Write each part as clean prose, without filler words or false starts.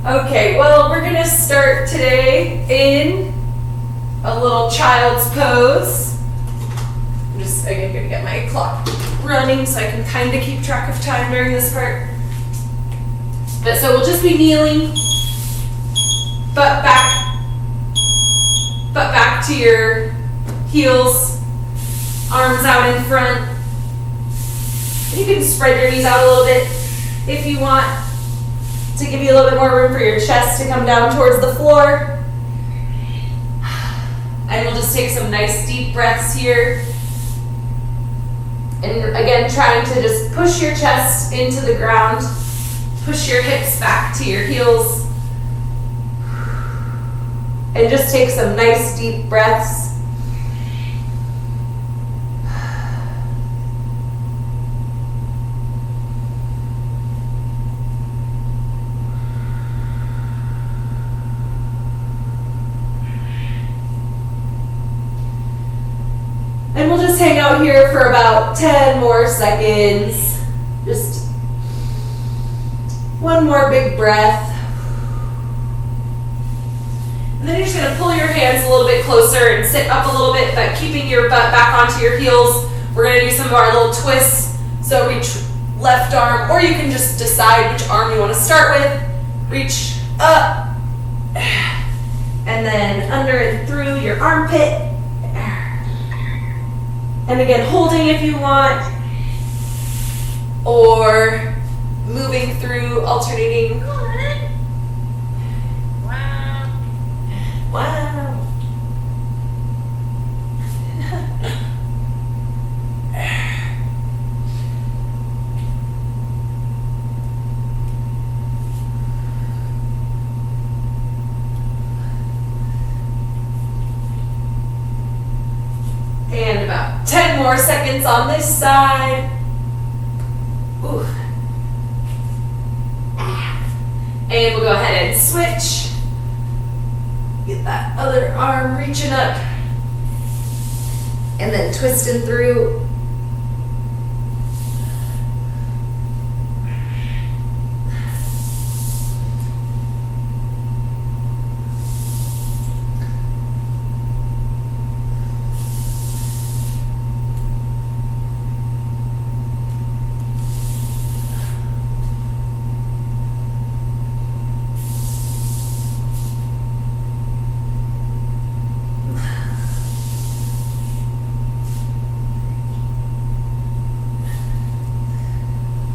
Okay, well, we're gonna start today in a little child's pose. I'm just, again, gonna get my clock running so I can kind of keep track of time during this part. But so we'll just be kneeling, butt back to your heels, arms out in front. You can spread your knees out a little bit if you want to give you a little bit more room for your chest to come down towards the floor. And we'll just take some nice deep breaths here. And again, trying to just push your chest into the ground. Push your hips back to your heels. And just take some nice deep breaths. And we'll just hang out here for about 10 more seconds. Just one more big breath. And then you're just going to pull your hands a little bit closer and sit up a little bit, but keeping your butt back onto your heels. We're going to do some of our little twists. So reach left arm, or you can just decide which arm you want to start with. Reach up, and then under and through your armpit. And again, holding if you want, or moving through, alternating. Wow. And about 10 more seconds on this side. Ooh. And we'll go ahead and switch. Get that other arm reaching up. And then twisting through.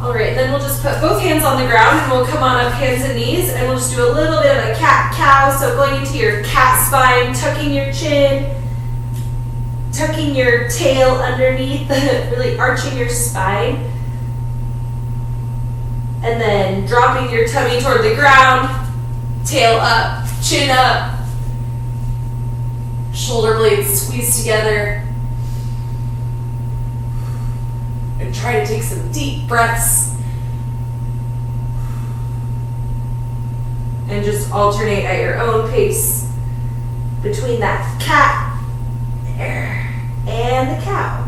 Alright, then we'll just put both hands on the ground and we'll come on up hands and knees, and we'll just do a little bit of a cat-cow. So going into your cat spine, tucking your chin, tucking your tail underneath, really arching your spine. And then dropping your tummy toward the ground, tail up, chin up, shoulder blades squeeze together. And try to take some deep breaths. And just alternate at your own pace between that cat and the cow.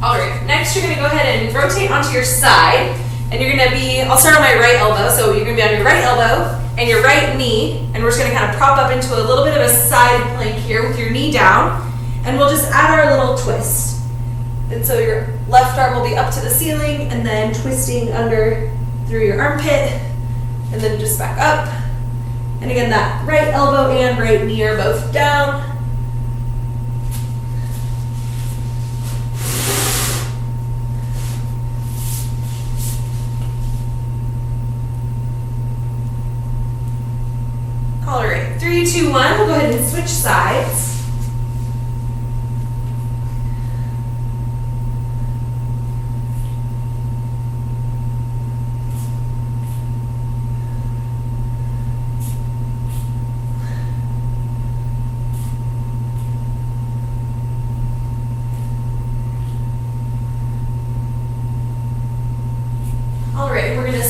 Alright, next you're going to go ahead and rotate onto your side, and you're going to be, I'll start on my right elbow, so you're going to be on your right elbow and your right knee, and we're just going to kind of prop up into a little bit of a side plank here with your knee down, and we'll just add our little twist. And so your left arm will be up to the ceiling, and then twisting under through your armpit, and then just back up. And again, that right elbow and right knee are both down. All right, 3, 2, 1, we'll go ahead and switch sides.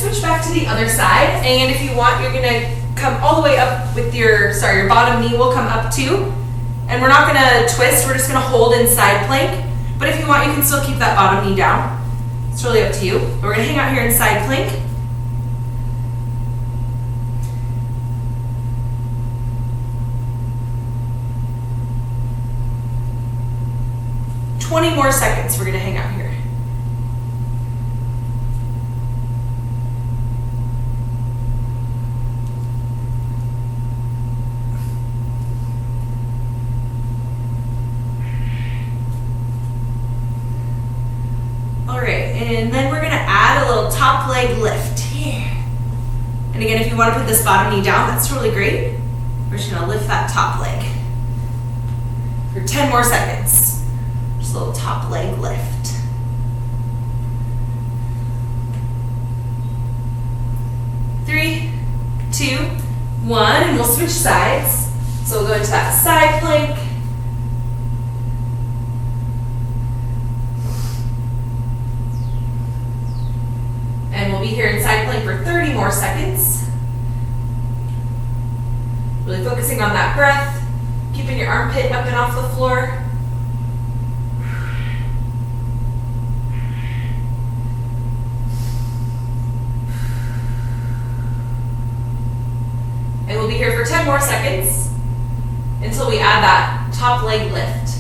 switch back to the other side, and if you want, you're gonna come all the way up with your bottom knee will come up too. And we're not gonna twist, we're just gonna hold in side plank. But if you want, you can still keep that bottom knee down. It's really up to you. But we're gonna hang out here in side plank. "20 more seconds we're gonna hang out here. And then we're gonna add a little top leg lift. Yeah. And again, if you wanna put this bottom knee down, that's really great. We're just gonna lift that top leg for 10 more seconds. Just a little top leg lift. 3, 2, 1, and we'll switch sides. So we'll go into that side plank. And we'll be here in side plank for 30 more seconds. Really focusing on that breath, keeping your armpit up and off the floor. And we'll be here for 10 more seconds until we add that top leg lift.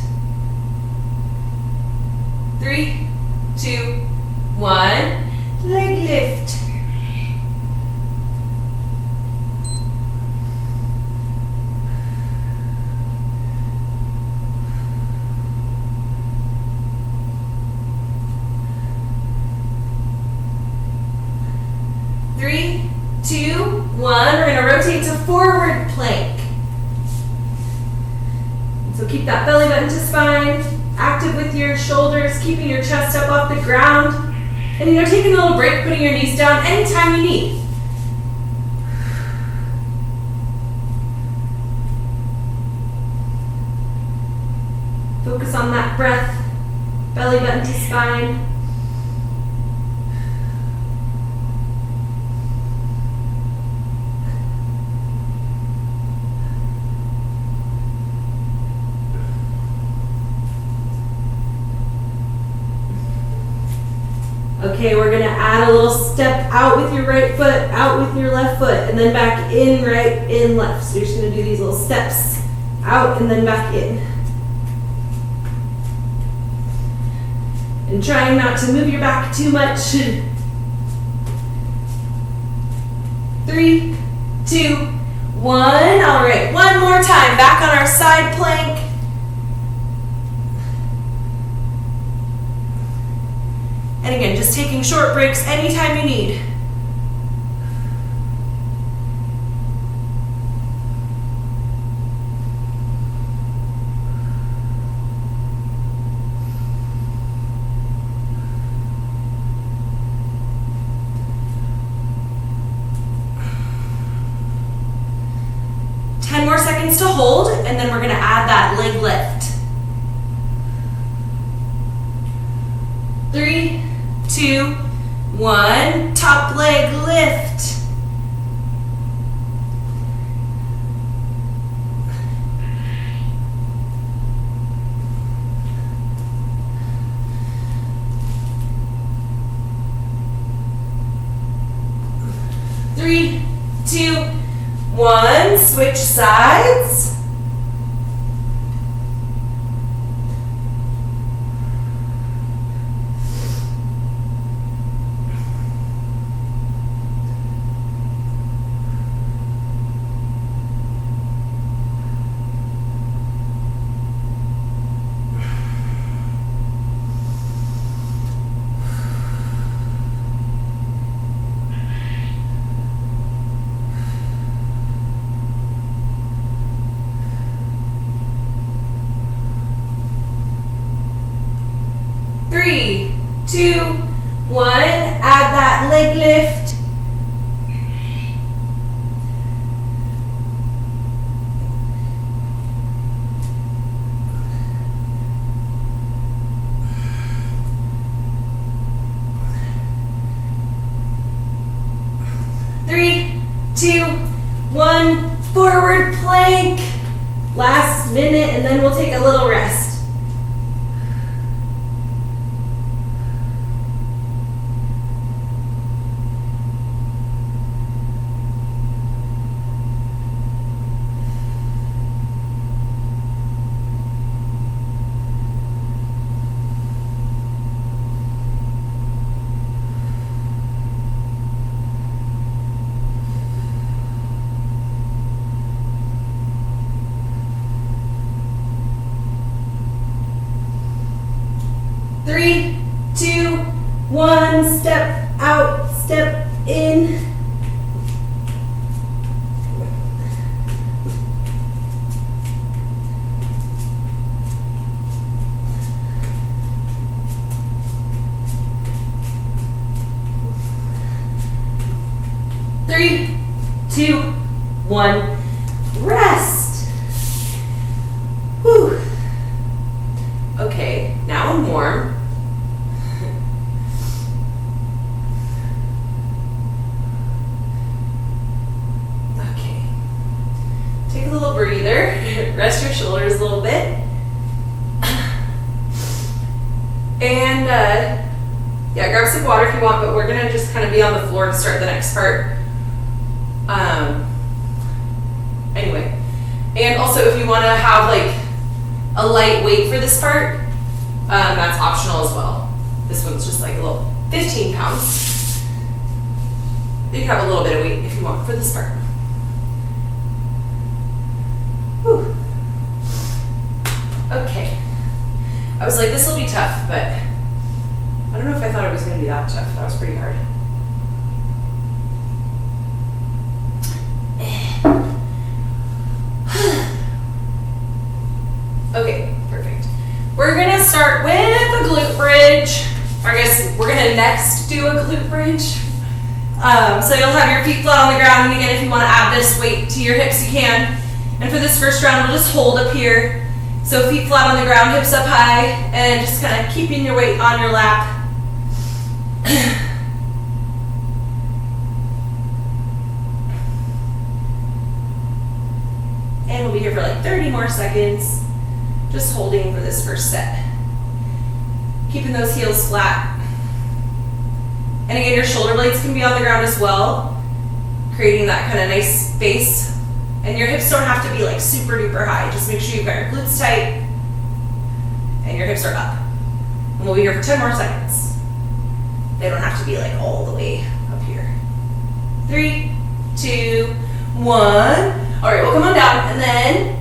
3, 2, 1. Leg lift. Three, 2, 1. We're going to rotate to forward plank. So keep that belly button to spine, active with your shoulders, keeping your chest up off the ground. And taking a little break, putting your knees down anytime you need. Focus on that breath, belly button to spine. Okay, we're gonna add a little step out with your right foot, out with your left foot, and then back in, right, in, left. So you're just gonna do these little steps out and then back in. And trying not to move your back too much. 3, 2, 1. All right, one more time. Back on our side plank. And again, just taking short breaks anytime you need. More seconds to hold, and then we're going to add that leg lift. 3, 2, 1. Top leg lift. Three, 2, 1, switch sides. 3, 2, 1, forward plank. Last minute, and then we'll take a little rest. Three, two, one, step out, step in. Three, two, one, rest. Whew. Okay, now I'm warm. Okay. Take a little breather. Rest your shoulders a little bit. And yeah, grab some water if you want, but we're gonna just kind of be on the floor to start the next part. Anyway. And also if you want to have like a light weight for this part, that's optional as well. This one's just like a little 15 pounds. You can have a little bit of weight if you want for this part. Whew. Okay. I was like, this will be tough, but I don't know if I thought it was going to be that tough. That was pretty hard. Okay, perfect. We're gonna start with a glute bridge. I guess we're gonna next do a glute bridge. So you'll have your feet flat on the ground, and again, if you want to add this weight to your hips, you can. And for this first round, we'll just hold up here. So feet flat on the ground, hips up high, and just kind of keeping your weight on your lap. And we'll be here for like 30 more seconds. Just holding for this first set. Keeping those heels flat. And again, your shoulder blades can be on the ground as well, creating that kind of nice space. And your hips don't have to be like super duper high. Just make sure you've got your glutes tight and your hips are up. And we'll be here for 10 more seconds. They don't have to be like all the way up here. 3, 2, 1. All right, we'll come on down, and then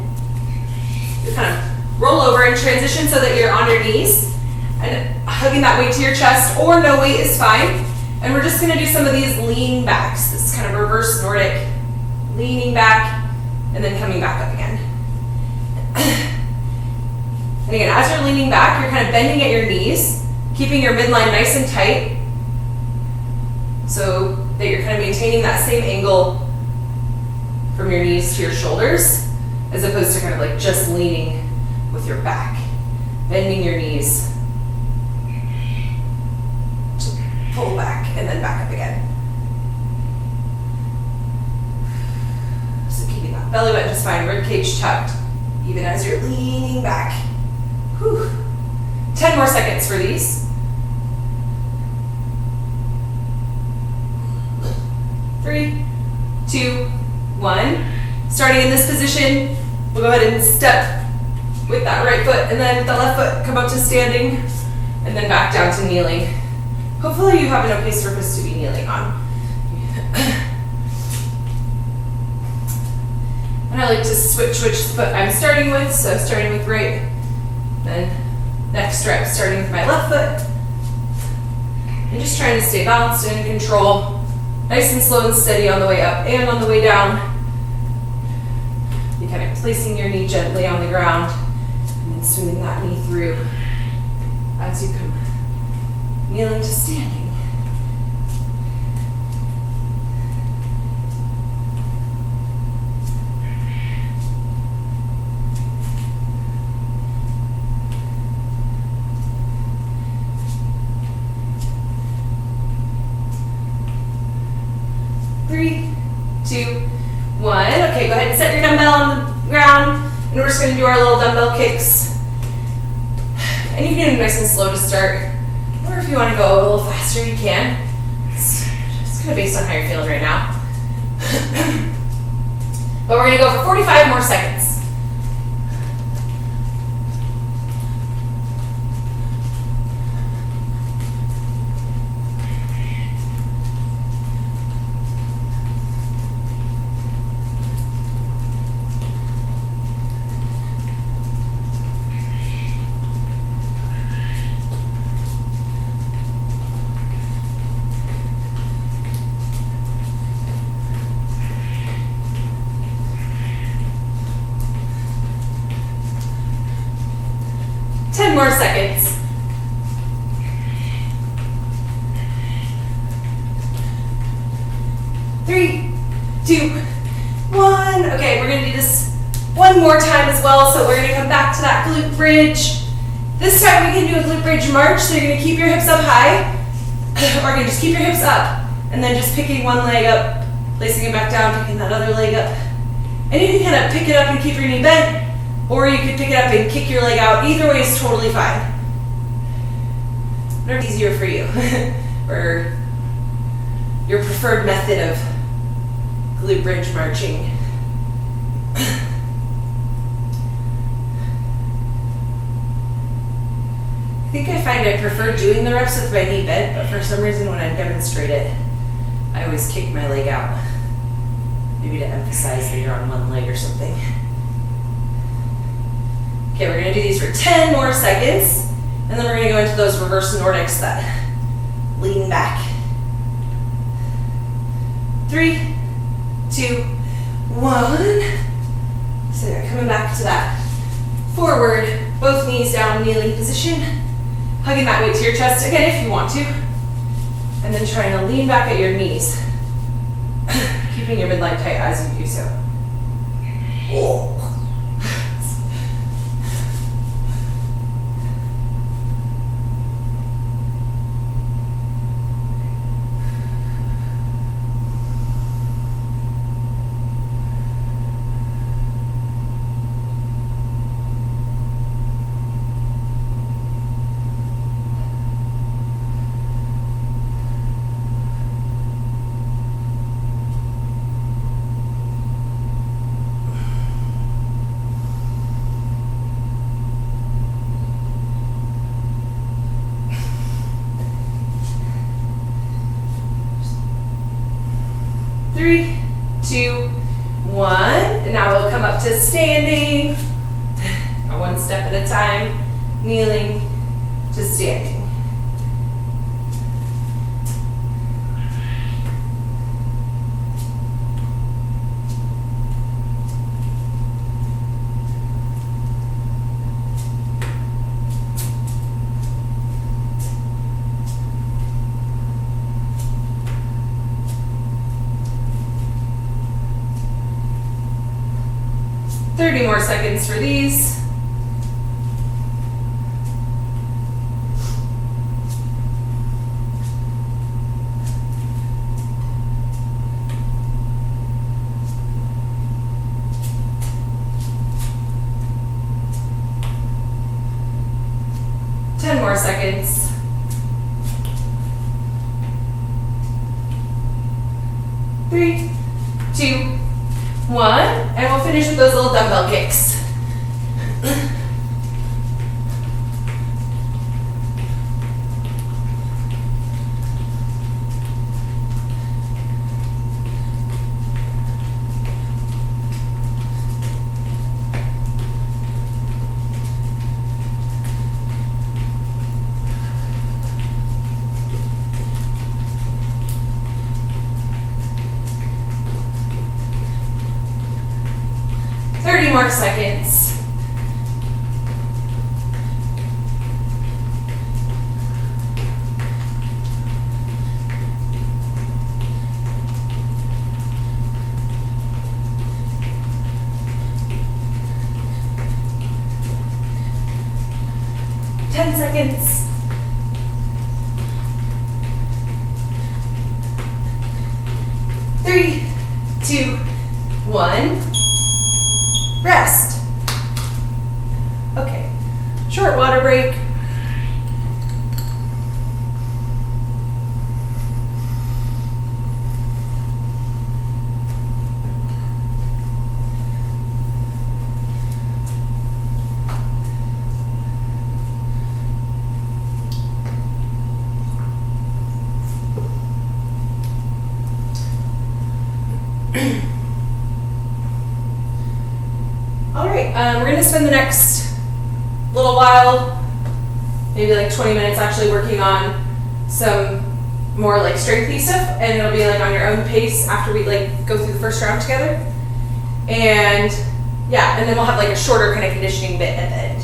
you kind of roll over and transition so that you're on your knees and hugging that weight to your chest, or no weight is fine. And we're just gonna do some of these lean backs. This is kind of reverse Nordic, leaning back and then coming back up again. And again, as you're leaning back, you're kind of bending at your knees, keeping your midline nice and tight so that you're kind of maintaining that same angle from your knees to your shoulders, as opposed to kind of like just leaning with your back, bending your knees to pull back and then back up again. So keeping that belly button just fine, rib cage tucked, even as you're leaning back. Whew. 10 more seconds for these. 3, 2, 1. Starting in this position, we'll go ahead and step with that right foot, and then with the left foot come up to standing, and then back down to kneeling. Hopefully you have an okay surface to be kneeling on. And I like to switch which foot I'm starting with, so starting with right, then next step starting with my left foot. And just trying to stay balanced and in control, nice and slow and steady on the way up and on the way down. You're kind of placing your knee gently on the ground, and then swinging that knee through as you come kneeling to standing. 3, 2, 1. Okay, go ahead and set your dumbbell on the ground, and we're just going to do our little dumbbell kicks. And you can do it nice and slow to start, or if you want to go a little faster, you can. It's kind of based on how you're feeling right now. But we're going to go for 45 more seconds. More seconds. 3, 2, 1. Okay, we're going to do this one more time as well. So we're going to come back to that glute bridge. This time we can do a glute bridge march. So you're going to keep your hips up high, or you can just keep your hips up, and then just picking one leg up, placing it back down, picking that other leg up. And you can kind of pick it up and keep your knee bent, or you could pick it up and kick your leg out. Either way is totally fine. Whatever's easier for you, or your preferred method of glute bridge marching. I think I find I prefer doing the reps with my knee bent, but for some reason when I demonstrate it, I always kick my leg out. Maybe to emphasize that you're on one leg or something. Okay, we're going to do these for 10 more seconds. And then we're going to go into those reverse Nordics that lean back. 3, 2, 1. So you're coming back to that forward, both knees down, kneeling position. Hugging that weight to your chest again if you want to. And then trying to lean back at your knees. Keeping your midline tight as you do so. Oh. 3, 2, 1. And now we'll come up to standing. One step at a time. Kneeling to standing. More seconds for these. More seconds. 3, 2, 1, and we'll finish with those little dumbbell kicks. More seconds. 10 seconds. 3, 3, 2, 1. Rest. Okay, short water break. We're going to spend the next little while, maybe like 20 minutes actually working on some more like strengthy stuff, and it'll be like on your own pace after we like go through the first round together. And yeah, and then we'll have like a shorter kind of conditioning bit at the end.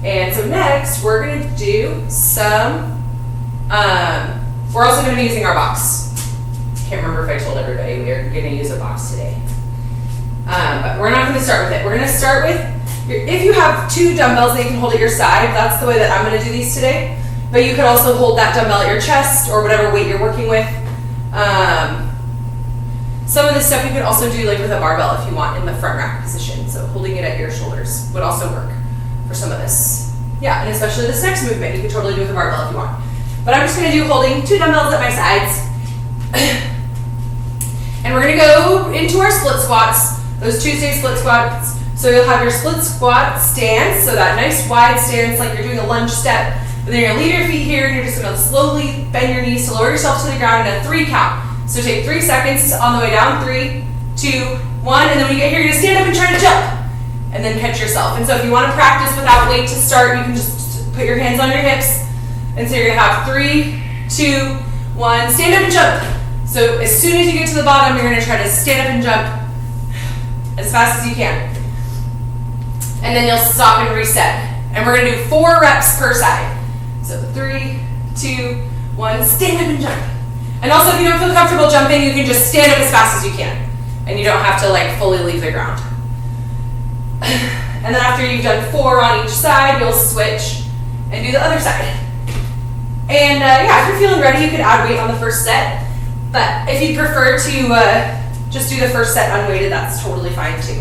And so next we're going to do some, we're also going to be using our box. Can't remember if I told everybody we are going to use a box today. But we're not going to start with it. We're going to start with, if you have 2 dumbbells that you can hold at your side, that's the way that I'm going to do these today. But you could also hold that dumbbell at your chest or whatever weight you're working with. Some of this stuff you could also do like with a barbell if you want in the front rack position. So holding it at your shoulders would also work for some of this. Yeah, and especially this next movement, you could totally do with a barbell if you want. But I'm just going to do holding 2 dumbbells at my sides. And we're going to go into our split squats. Those Tuesday split squats. So you'll have your split squat stance, so that nice wide stance like you're doing a lunge step. And then you're going to leave your feet here and you're just going to slowly bend your knees to lower yourself to the ground in a 3 count. So take 3 seconds on the way down. 3, 2, 1. And then when you get here, you're going to stand up and try to jump. And then catch yourself. And so if you want to practice without weight to start, you can just put your hands on your hips. And so you're going to have 3, 2, 1. Stand up and jump. So as soon as you get to the bottom, you're going to try to stand up and jump as fast as you can. And then you'll stop and reset. And we're going to do 4 reps per side. So 3, 2, 1, stand up and jump. And also if you don't feel comfortable jumping, you can just stand up as fast as you can. And you don't have to like fully leave the ground. And then after you've done 4 on each side, you'll switch and do the other side. And yeah, if you're feeling ready, you could add weight on the first set. But if you prefer to just do the first set unweighted, that's totally fine too.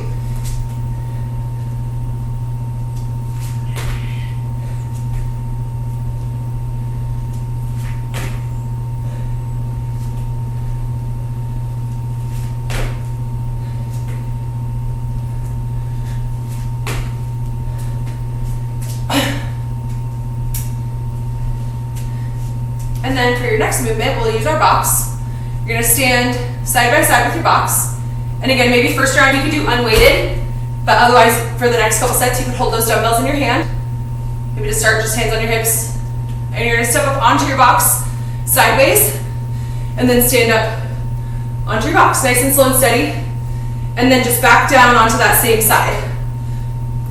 And then for your next movement, we'll use our box. You're going to stand side by side with your box. And again, maybe first round you could do unweighted, but otherwise for the next couple sets you could hold those dumbbells in your hand. Maybe to start, just hands on your hips. And you're going to step up onto your box sideways, and then stand up onto your box, nice and slow and steady. And then just back down onto that same side.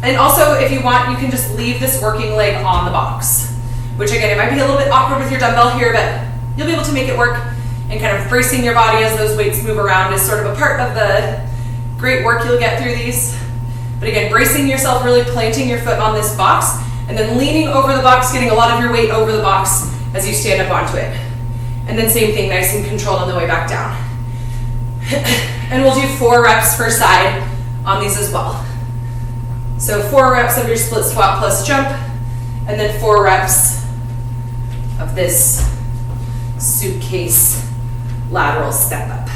And also, if you want, you can just leave this working leg on the box. Which again, it might be a little bit awkward with your dumbbell here, but you'll be able to make it work. And kind of bracing your body as those weights move around is sort of a part of the great work you'll get through these. But again, bracing yourself, really planting your foot on this box, and then leaning over the box, getting a lot of your weight over the box as you stand up onto it. And then same thing, nice and controlled on the way back down. And we'll do 4 reps per side on these as well. So 4 reps of your split squat plus jump, and then 4 reps of this suitcase lateral step up.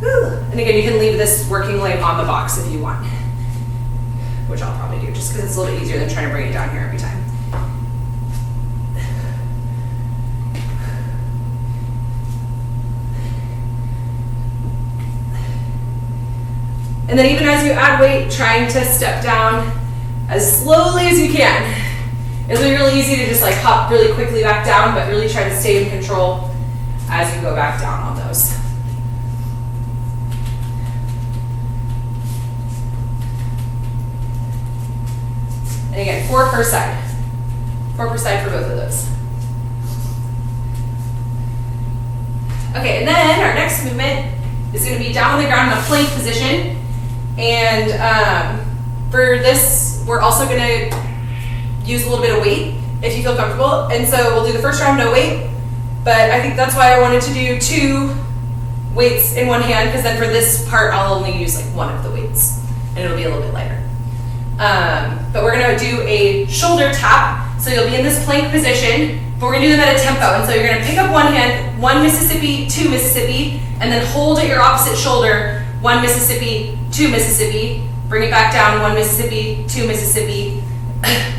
Woo. And again, you can leave this working leg on the box if you want, which I'll probably do just because it's a little bit easier than trying to bring it down here every time. And then even as you add weight, trying to step down as slowly as you can. It'll be really easy to just like hop really quickly back down, but really try to stay in control as you go back down on those. And again, 4 per side. 4 per side for both of those. Okay, and then our next movement is going to be down on the ground in a plank position. And for this, we're also going to use a little bit of weight if you feel comfortable. And so we'll do the first round no weight, but I think that's why I wanted to do 2 weights in one hand, because then for this part I'll only use like one of the weights and it'll be a little bit lighter. But we're gonna do a shoulder tap. So you'll be in this plank position, but we're gonna do them at a tempo. And so you're gonna pick up one hand, 1 Mississippi, 2 Mississippi, and then hold at your opposite shoulder, 1 Mississippi, 2 Mississippi, bring it back down, 1 Mississippi, 2 Mississippi,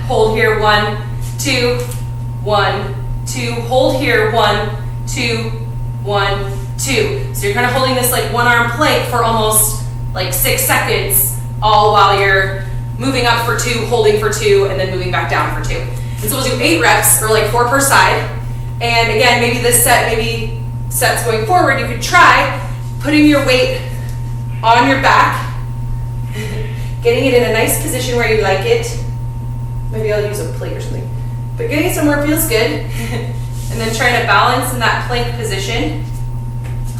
hold here, 1, 2, 1, 2, hold here, 1, 2, 1, 2. So you're kind of holding this like one arm plank for almost like 6 seconds, all while you're moving up for 2, holding for 2, and then moving back down for 2. And so we'll do 8 reps, or like 4 per side. And again, maybe this set, maybe sets going forward, you could try putting your weight on your back, getting it in a nice position where you like it. Maybe I'll use a plate or something. But getting it somewhere feels good. And then trying to balance in that plank position,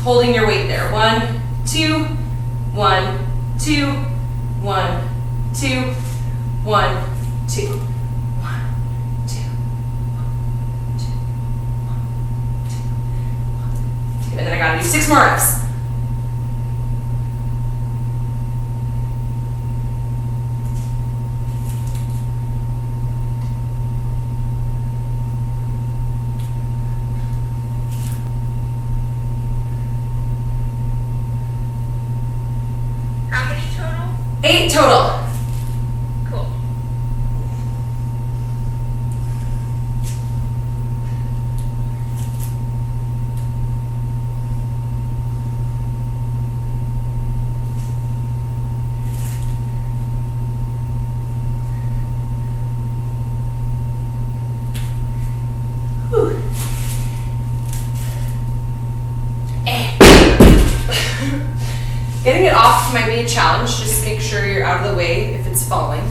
holding your weight there. 1, 2, 1, 2, 1, 2, 1, 2, 1, 2, 2, 1, 2, 1, 2. And then I gotta do 6 more reps. How many total? 8 total. Cool. Whew. Getting it off might be a challenge. Just make sure you're out of the way if it's falling.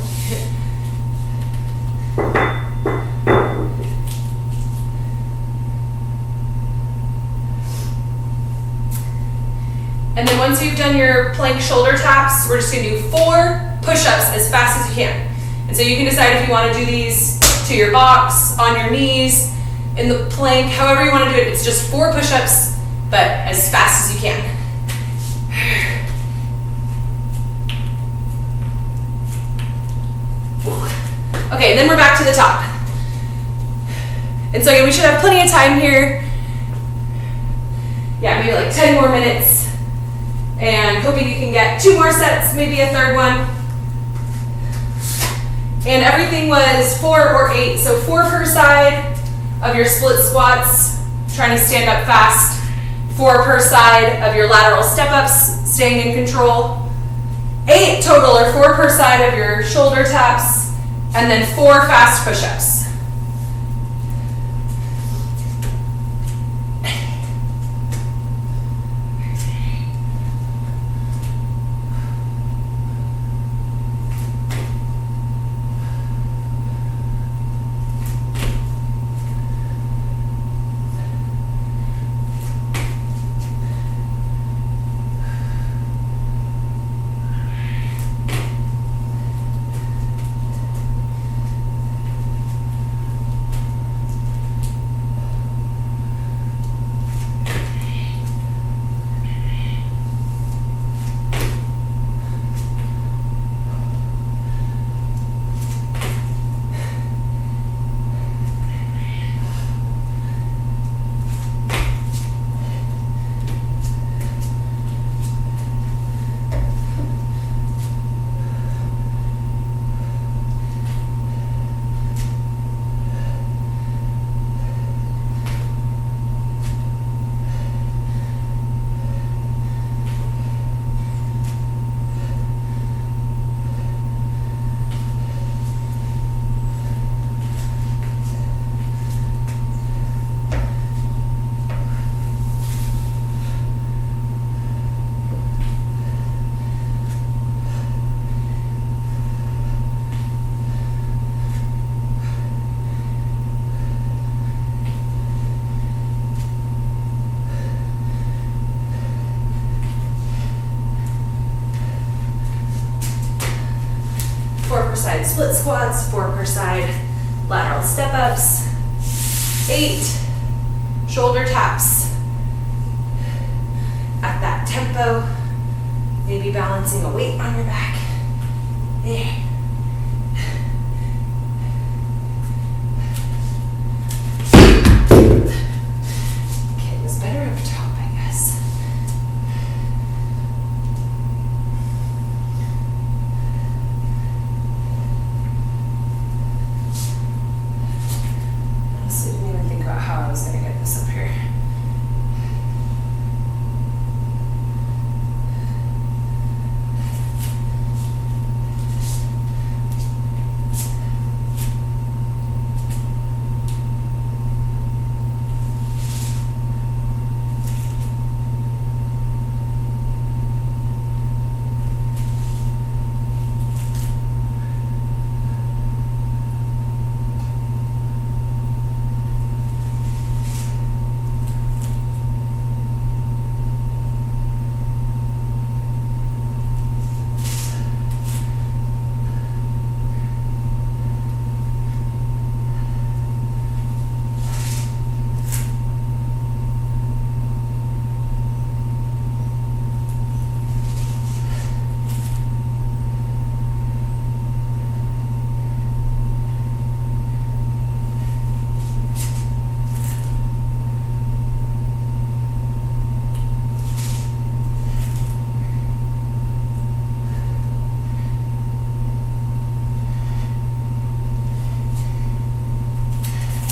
And then once you've done your plank shoulder taps, we're just gonna do 4 push-ups as fast as you can. And so you can decide if you wanna do these to your box, on your knees, in the plank, however you wanna do it. It's just 4 push-ups, but as fast as you can. Okay, then we're back to the top. And so again, we should have plenty of time here. Yeah, maybe like 10 more minutes. And hoping you can get 2 more sets, maybe a third one. And everything was 4 or 8, so 4 per side of your split squats, trying to stand up fast. 4 per side of your lateral step-ups, staying in control. 8 total, or 4 per side of your shoulder taps, and then 4 fast push-ups. Side split squats, 4 per side lateral step-ups, 8 shoulder taps at tempo. Maybe balancing a weight on your back. There. Okay, it was better up top, I guess. Honestly, didn't even think about how I was going to get this up here.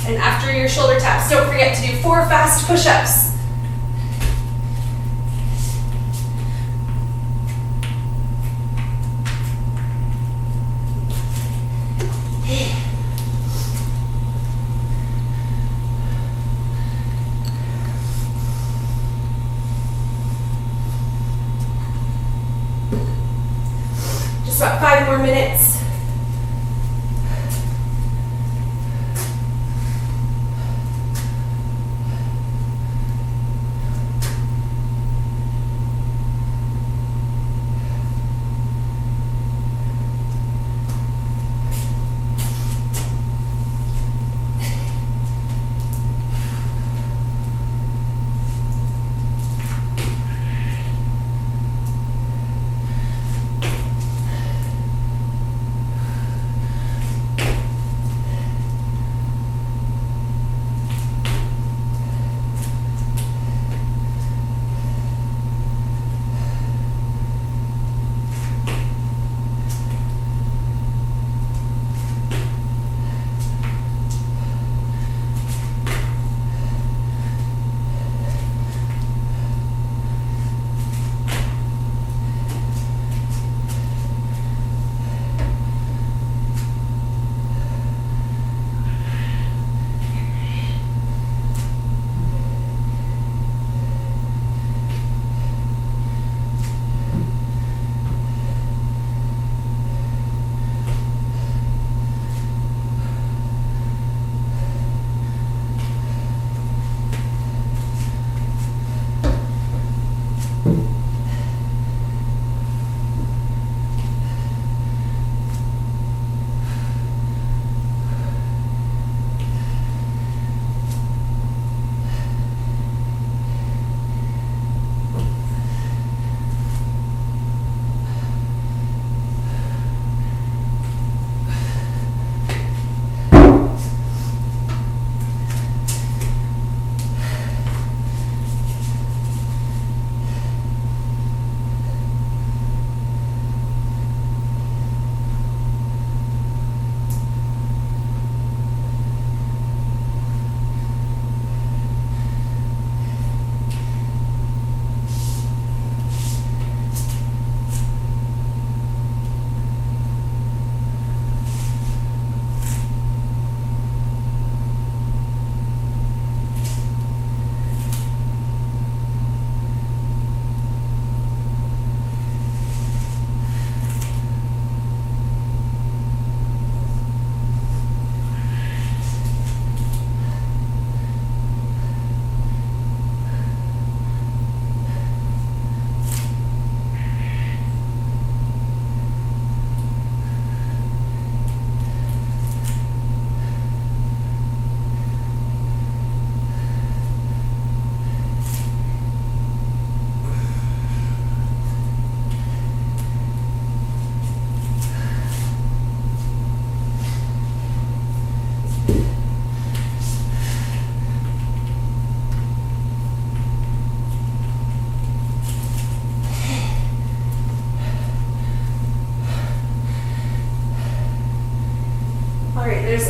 And after your shoulder taps, don't forget to do 4 fast push-ups. Just about 5 more minutes.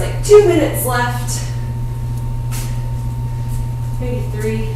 like 2 minutes left. Maybe 3.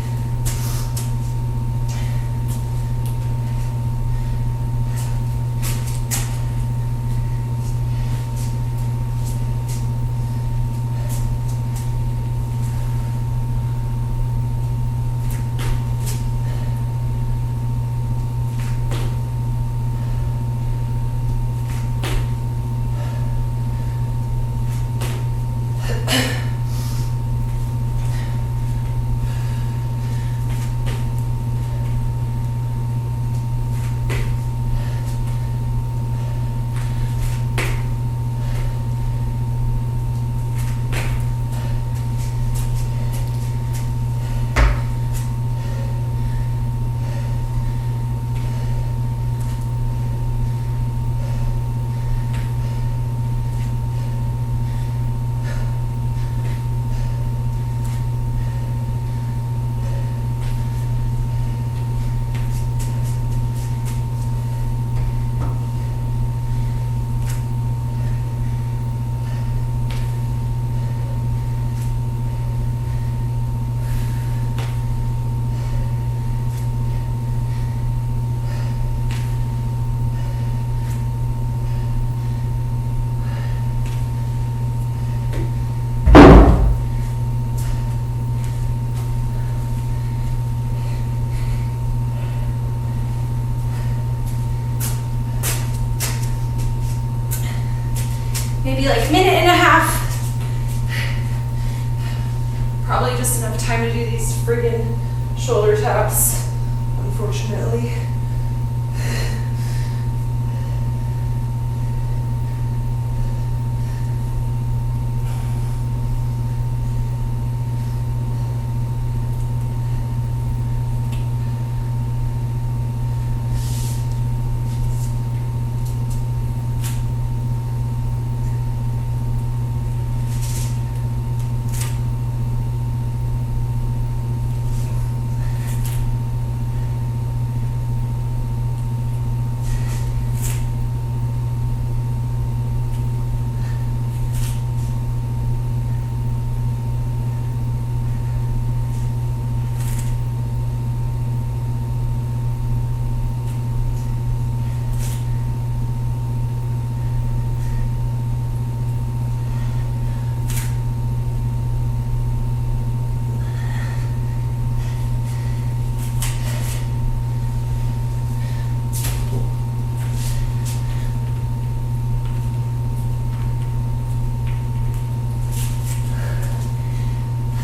Maybe like 1.5 minutes. Probably just enough time to do these friggin' shoulder taps, unfortunately.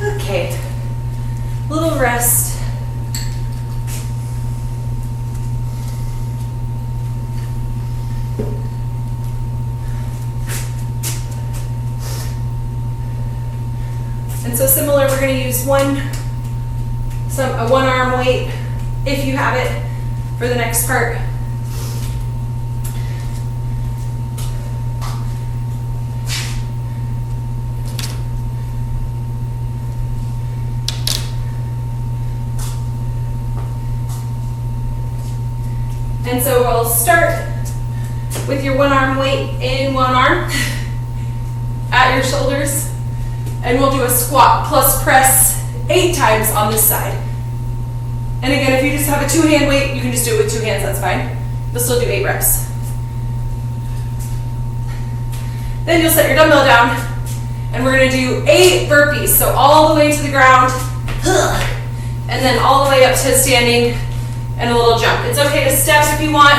Okay, little rest. And so similar, we're going to use a one arm weight, if you have it, for the next part. And so we'll start with your one arm weight in one arm at your shoulders, and we'll do a squat plus press 8 times on this side. And again, if you just have a 2-hand weight, you can just do it with 2 hands, that's fine. You'll still do 8 reps. Then you'll set your dumbbell down, and we're gonna do 8 burpees. So all the way to the ground, and then all the way up to standing, and a little jump. It's okay to step if you want.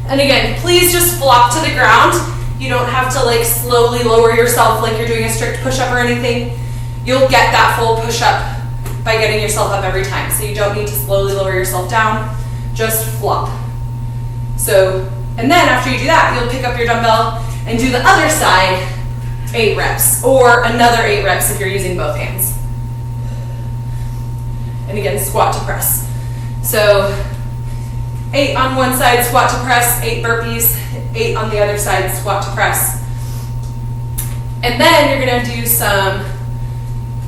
And again, please just flop to the ground. You don't have to like slowly lower yourself like you're doing a strict push-up or anything. You'll get that full push-up by getting yourself up every time. So you don't need to slowly lower yourself down, just flop. So, and then after you do that, you'll pick up your dumbbell and do the other side 8 reps, or another 8 reps if you're using both hands. And again, squat to press. So 8 on one side, squat to press, 8 burpees, 8 on the other side, squat to press. And then you're gonna do some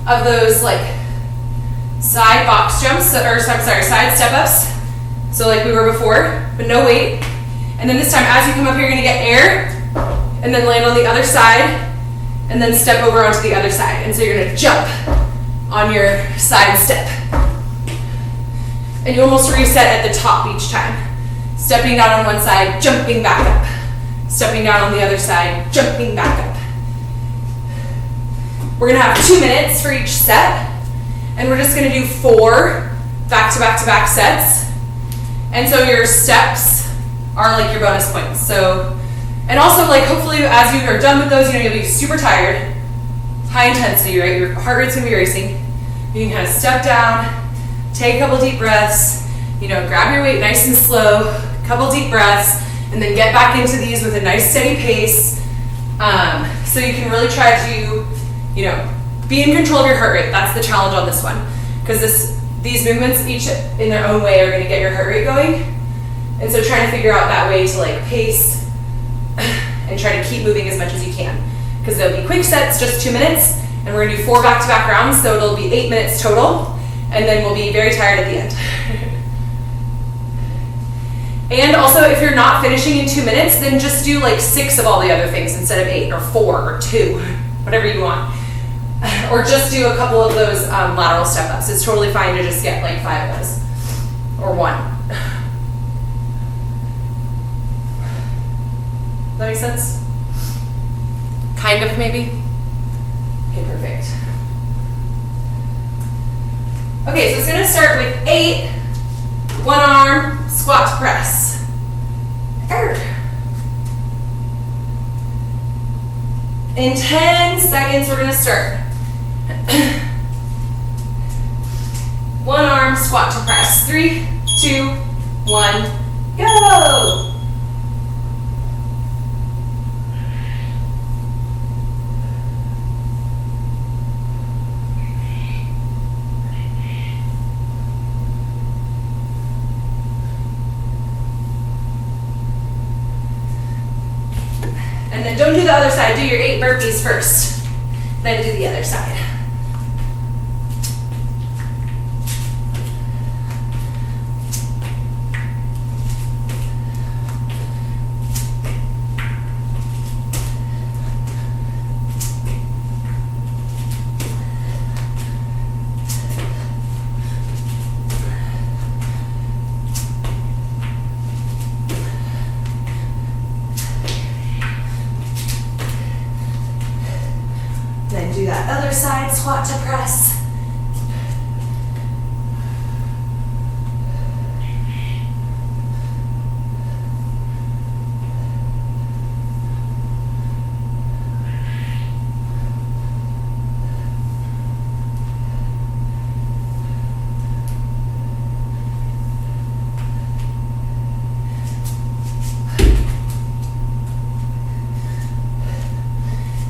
of those like side box jumps, or side step ups. So like we were before, but no weight. And then this time as you come up, you're gonna get air and then land on the other side and then step over onto the other side. And so you're gonna jump on your side step. And you almost reset at the top each time. Stepping down on one side, jumping back up. Stepping down on the other side, jumping back up. We're gonna have 2 minutes for each set, and we're just gonna do 4 back-to-back-to-back sets. And so your steps are like your bonus points. So, and also like hopefully as you are done with those, you'll be super tired, high intensity, right? Your heart rate's gonna be racing. You can kind of step down, take a couple deep breaths, grab your weight nice and slow, a couple deep breaths, and then get back into these with a nice steady pace. So you can really try to, be in control of your heart rate. That's the challenge on this one. Because these movements each in their own way are gonna get your heart rate going. And so trying to figure out that way to like pace and try to keep moving as much as you can. Because they'll be quick sets, just 2 minutes, and we're gonna do 4 back-to-back rounds, so it'll be 8 minutes total, and then we'll be very tired at the end. And also, if you're not finishing in 2 minutes, then just do like 6 of all the other things instead of 8 or 4 or 2, whatever you want. Or just do a couple of those lateral step-ups. It's totally fine to just get like 5 of those, or 1. Does that make sense? Kind of, maybe? Okay, perfect. Okay, so it's gonna start with 8 one-arm squat to press. In 10 seconds, we're gonna start. One-arm squat to press. 3, 2, 1, go! And then don't do the other side, do your 8 burpees first, then do the other side. Then do that other side, squat to press.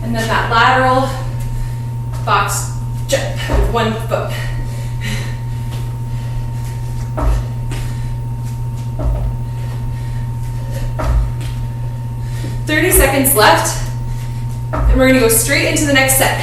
And then that lateral box jump with 1 foot. "30 seconds left, and we're gonna go straight into the next set.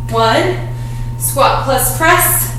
One, squat plus press.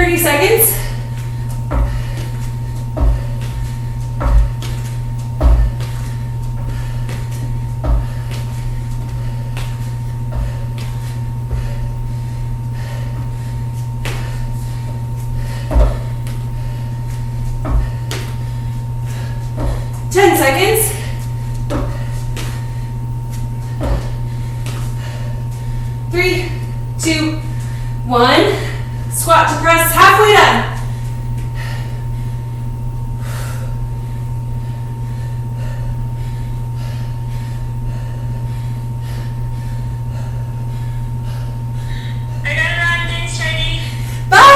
30 seconds. Seconds. 3, 2, 1. Squat to press, halfway done. I got it on. Thanks, Chardy. Bye.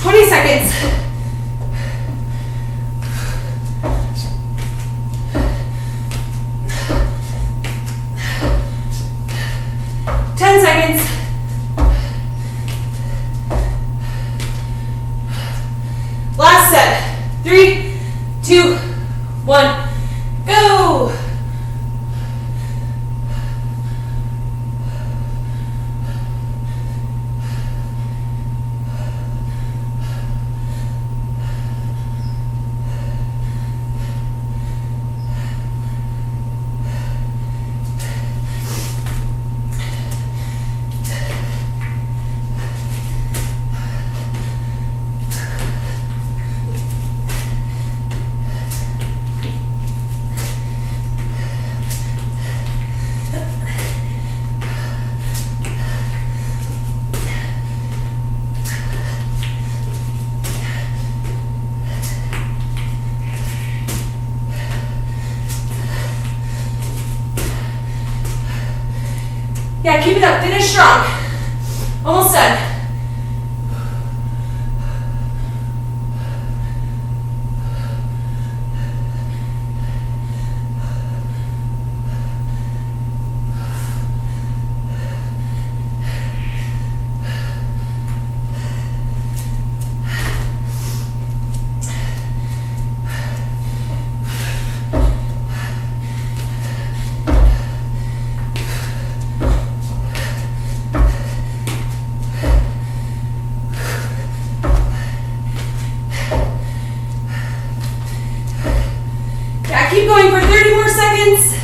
20 seconds. 10 seconds. Last set. 3, 2, 1, go. Yeah, keep it up. Finish strong. Almost done. Yeah, keep going for 30 more seconds.